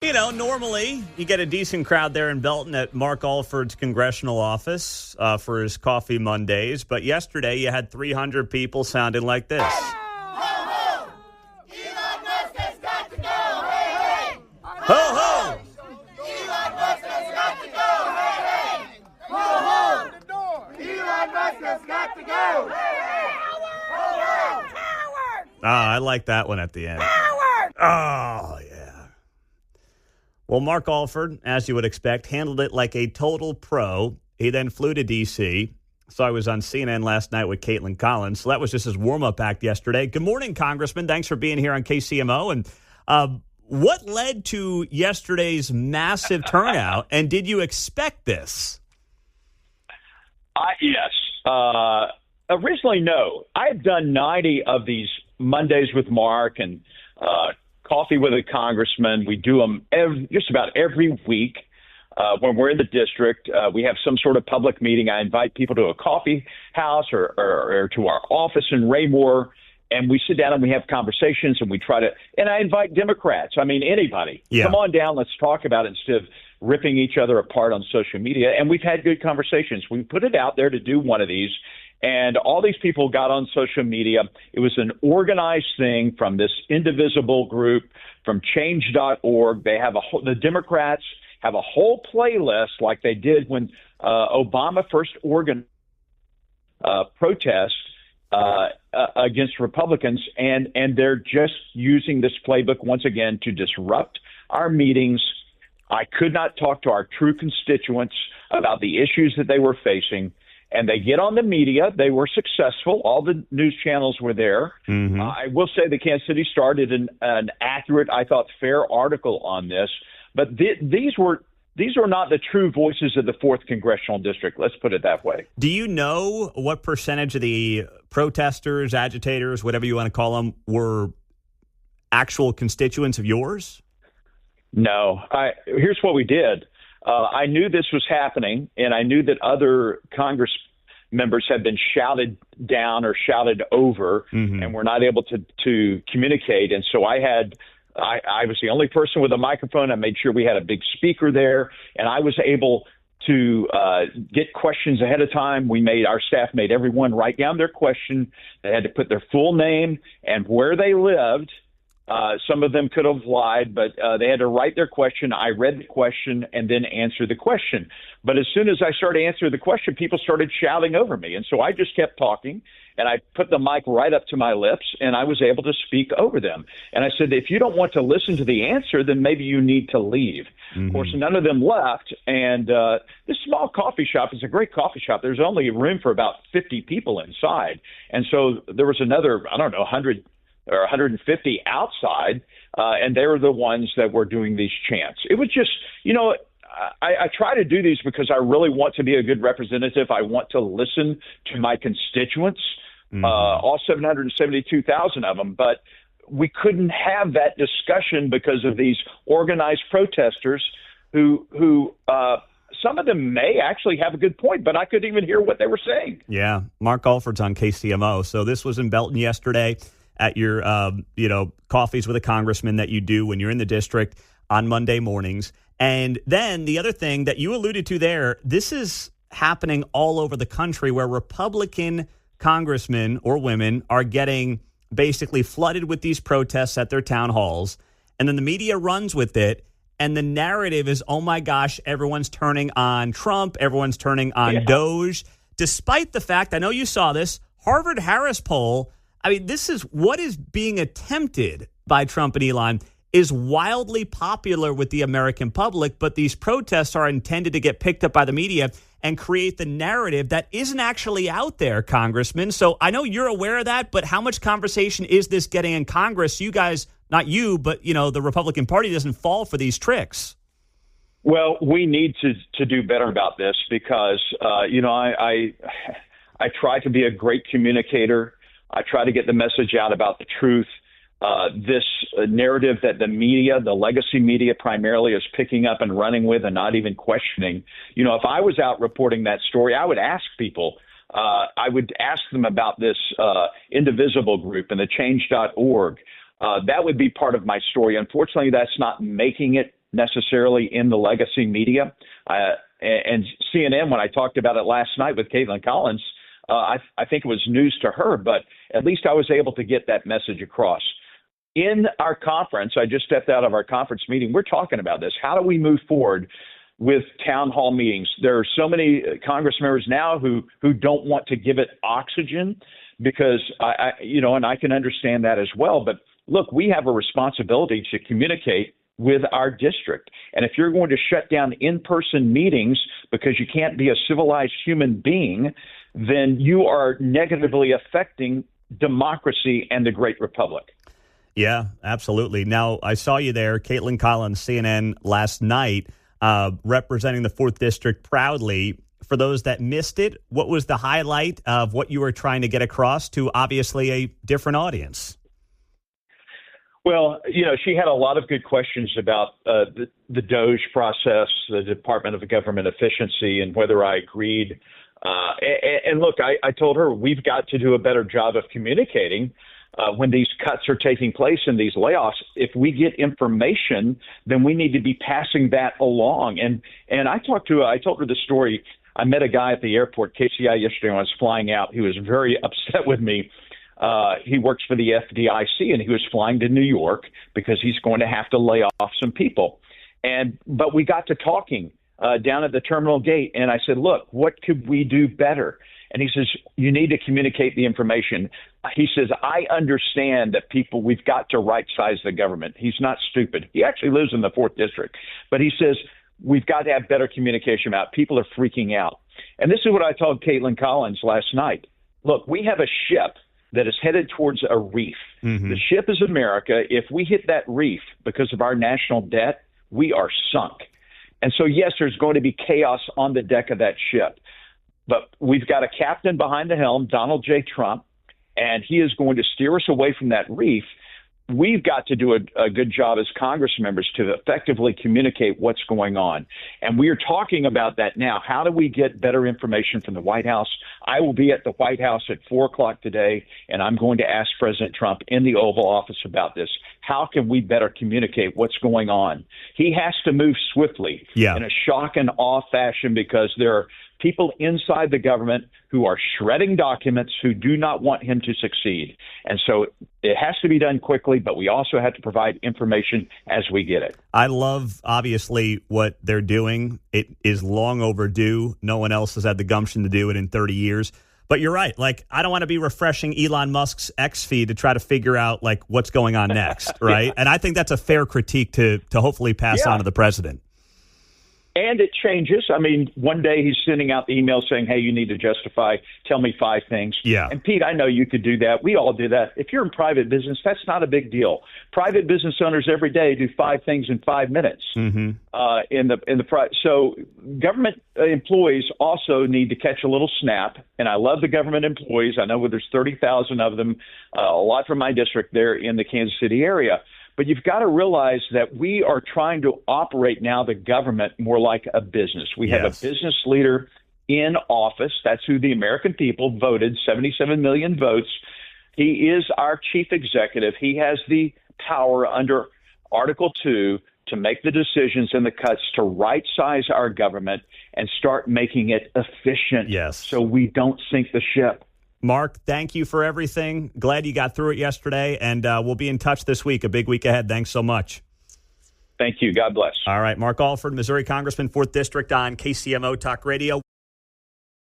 You know, normally you get a decent crowd there in Belton at Mark Alford's congressional office for his Coffee Mondays. But yesterday you had 300 people sounding like this. Ho, ho! Elon Musk has got to go! Hey, hey! Ho, ho! Elon Musk has got to go! Hey, hey! Ho, ho! Elon Musk has got to go! Hey, hey! Howard! Howard! I like that one at the end. Howard! Oh, yeah. Well, Mark Alford, as you would expect, handled it like a total pro. He then flew to D.C., so I was on CNN last night with Caitlin Collins. So that was just his warm-up act yesterday. Good morning, Congressman. Thanks for being here on KCMO. And what led to yesterday's massive turnout, and did you expect this? Yes. Originally, no. I've done 90 of these Mondays with Mark and Coffee with a Congressman. We do them just about every week. When we're in the district, we have some sort of public meeting. I invite people to a coffee house or to our office in Raymore, and we sit down and we have conversations, and we try to – and I invite Democrats. I mean, anybody. Yeah. Come on down. Let's talk about it instead of ripping each other apart on social media. And we've had good conversations. We put it out there to do one of these. And all these people got on social media. It was an organized thing from this indivisible group, from change.org. They have the Democrats have a whole playlist like they did when Obama first organized protests against Republicans. And they're just using this playbook once again to disrupt our meetings. I could not talk to our true constituents about the issues that they were facing. And they get on the media. They were successful. All the news channels were there. Mm-hmm. I will say the Kansas City Star did an accurate, I thought, fair article on this. But these were not the true voices of the 4th Congressional District. Let's put it that way. Do you know what percentage of the protesters, agitators, whatever you want to call them, were actual constituents of yours? No. Here's what we did. I knew this was happening, and I knew that other Congress members had been shouted down or shouted over, and were not able to communicate. And so I was the only person with a microphone. I made sure we had a big speaker there, and I was able to get questions ahead of time. Our staff made everyone write down their question. They had to put their full name and where they lived. Some of them could have lied, but they had to write their question. I read the question and then answer the question. But as soon as I started answering the question, people started shouting over me. And so I just kept talking, and I put the mic right up to my lips, and I was able to speak over them. And I said, if you don't want to listen to the answer, then maybe you need to leave. Mm-hmm. Of course, none of them left. And this small coffee shop is a great coffee shop. There's only room for about 50 people inside. And so there was another, 100 or 150 outside, and they were the ones that were doing these chants. It was just, I try to do these because I really want to be a good representative. I want to listen to my constituents, all 772,000 of them, but we couldn't have that discussion because of these organized protesters who some of them may actually have a good point, but I couldn't even hear what they were saying. Yeah, Mark Alford's on KCMO. So this was in Belton yesterday at your, coffees with a congressman that you do when you're in the district on Monday mornings. And then the other thing that you alluded to there, this is happening all over the country where Republican congressmen or women are getting basically flooded with these protests at their town halls. And then the media runs with it. And the narrative is, oh, my gosh, everyone's turning on Trump. Everyone's turning on Doge. Despite the fact, I know you saw this, Harvard-Harris poll, this is what is being attempted by Trump and Elon is wildly popular with the American public, but these protests are intended to get picked up by the media and create the narrative that isn't actually out there, Congressman. So I know you're aware of that, but how much conversation is this getting in Congress? You guys, not you, but, the Republican Party doesn't fall for these tricks. Well, we need to do better about this because, I try to be a great communicator. I try to get the message out about the truth. This narrative that the media, the legacy media primarily, is picking up and running with and not even questioning. If I was out reporting that story, I would ask people. I would ask them about this indivisible group and the change.org. That would be part of my story. Unfortunately, that's not making it necessarily in the legacy media. And CNN, when I talked about it last night with Caitlin Collins, I think it was news to her, but at least I was able to get that message across. In our conference, I just stepped out of our conference meeting. We're talking about this. How do we move forward with town hall meetings? There are so many Congress members now who don't want to give it oxygen because and I can understand that as well. But look, we have a responsibility to communicate with our district. And if you're going to shut down in-person meetings because you can't be a civilized human being, then you are negatively affecting democracy and the great republic. Yeah, absolutely. Now, I saw you there, Caitlin Collins, CNN, last night, representing the 4th District proudly. For those that missed it, what was the highlight of what you were trying to get across to obviously a different audience? Well, she had a lot of good questions about the DOGE process, the Department of Government Efficiency, and whether I agreed. And look, I told her we've got to do a better job of communicating when these cuts are taking place and these layoffs. If we get information, then we need to be passing that along. And I told her the story. I met a guy at the airport, KCI, yesterday when I was flying out. He was very upset with me. He works for the FDIC, and he was flying to New York because he's going to have to lay off some people. But we got to talking down at the terminal gate, and I said, look, what could we do better? And he says, you need to communicate the information. He says, I understand that we've got to right-size the government. He's not stupid. He actually lives in the 4th District. But he says, we've got to have better communication about people are freaking out. And this is what I told Caitlin Collins last night. Look, we have a ship that is headed towards a reef. Mm-hmm. The ship is America. If we hit that reef because of our national debt, we are sunk. And so, yes, there's going to be chaos on the deck of that ship. But we've got a captain behind the helm, Donald J. Trump, and he is going to steer us away from that reef. We've got to do a good job as Congress members to effectively communicate what's going on. And we are talking about that now. How do we get better information from the White House? I will be at the White House at 4 o'clock today, and I'm going to ask President Trump in the Oval Office about this. How can we better communicate what's going on? He has to move swiftly in a shock and awe fashion because there are people inside the government who are shredding documents who do not want him to succeed. And so it has to be done quickly, but we also have to provide information as we get it. I love, obviously, what they're doing. It is long overdue. No one else has had the gumption to do it in 30 years. But you're right. Like, I don't want to be refreshing Elon Musk's X feed to try to figure out, like, what's going on next, right? Yeah. And I think that's a fair critique to hopefully pass on to the president. And it changes. I mean, one day he's sending out the email saying, hey, you need to tell me 5 things. Yeah. And Pete, I know you could do that. We all do that. If you're in private business, that's not a big deal. Private business owners every day do 5 things in 5 minutes. Mm-hmm. So government employees also need to catch a little snap. And I love the government employees. I know there's 30,000 of them, a lot from my district there in the Kansas City area. But you've got to realize that we are trying to operate now the government more like a business. We have a business leader in office. That's who the American people voted, 77 million votes. He is our chief executive. He has the power under Article 2 to make the decisions and the cuts to right-size our government and start making it efficient so we don't sink the ship. Mark, thank you for everything. Glad you got through it yesterday, and we'll be in touch this week. A big week ahead. Thanks so much. Thank you. God bless. All right, Mark Alford, Missouri Congressman, 4th District on KCMO Talk Radio.